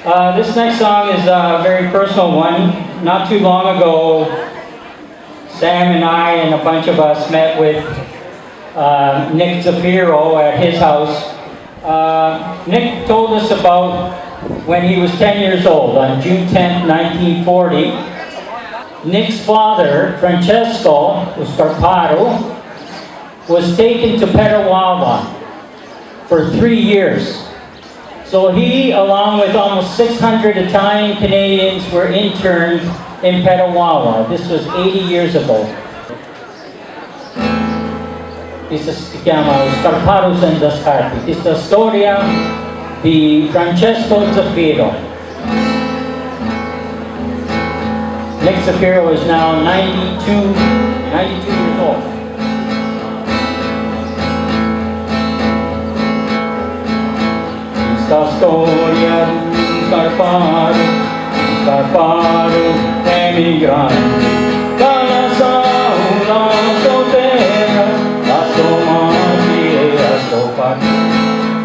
This next song is a very personal one. Not too long ago, Sam and I and a bunch of us met with Nick Zaffiro at his house. Nick told us about when he was 10 years old, on June 10th, 1940. Nick's father, Francesco Scarparu, was taken to Petawawa for 3 years. So he, along with almost 600 Italian Canadians, were interned in Petawawa. This was 80 years ago. Questa si chiama Scarparu Senza Scarpi. Questa storia di Francesco Zaffiro. Nick Zaffiro is now 92 years old. Questa storia di Scarparu emigrante dalla sauna sotterra, la somati e la sopati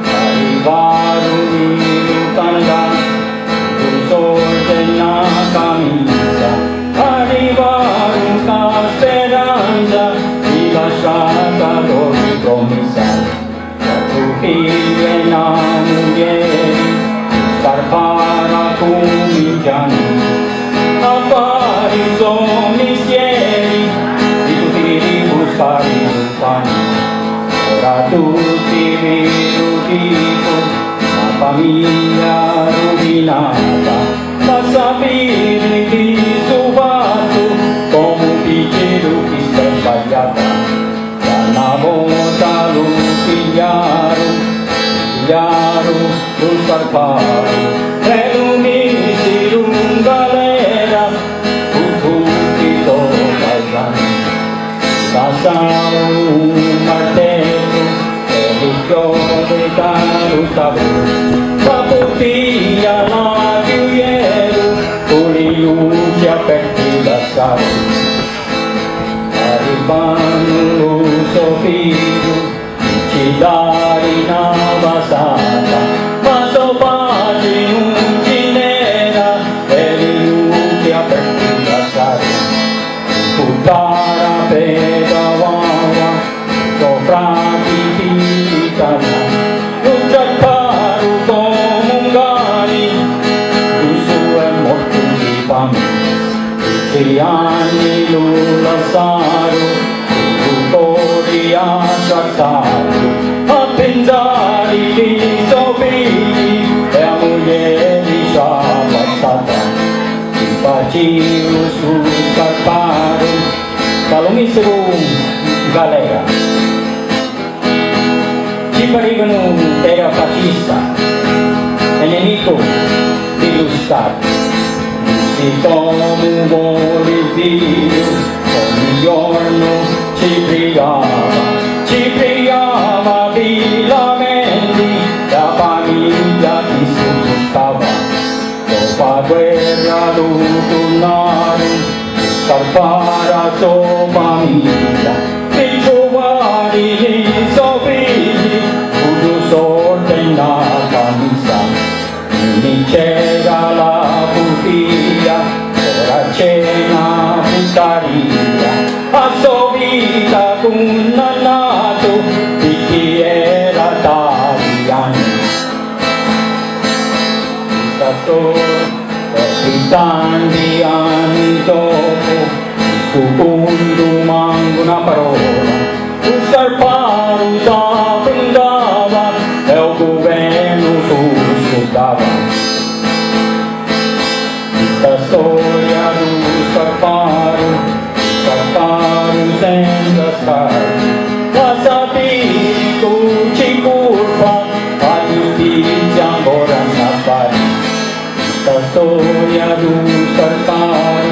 arrivarono in Canta, tu sorte na camisa, arrivarono con speranza di lasciata loro promessa. Figli e namurieri, Scarpara cominciano a fare i suoi mestieri, di tutti buscare il pane. Ora tutti dico, una famiglia rovinata, ma sapere chi sto fatto, come un figlio che sta sbagliata. Una volta lo pigliarono lo Scarparu e lo misero in galera con tutti i soldati. Passarono un martello e il chiode caro stavoro, la bottiglia la chiudiero con le luci aperte da sale. Arrivano lo soffitto, ci dai una basata, ma so pace non ci n'era e le luci aperte da sale. Puttana Petawawa, soffrati italiani, non Scarparu come un cane, il suo è morto di fame. 3 anni lo lasciarono, tuttori a sciarzato, a pensare di suoi figli e a moglie di sciapazzata. Si facevano su Scarparu, ma lo misero in galera. Ci parevano che era fascista e nemico dello Stato. E come vuole Dio, ogni giorno ci pregava vivamente, la famiglia che sopportava. Dopo la guerra lo tornare, Scarpara sua famiglia, e giovani e suoi figli, fu sorte in la camisa. Mi c'era la bottiglia, ora c'è una puttaria, a sua vita condannato di chi era italiano. Questa storia di tanti anni dopo, scoprendo manco una parola, lo Scarparu s'affondava e il governo sossodava. Questa storia di Scarparu senza scarpi, la sapere ci colpa, la giustizia ancora non appare. Questa storia di Scarparu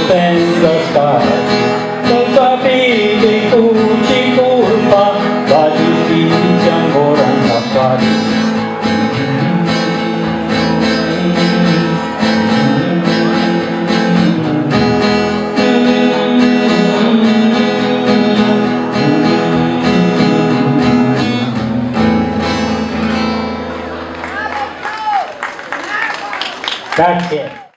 senza scarpi, non sapete ci colpa, la giustizia ancora non appare. That's it.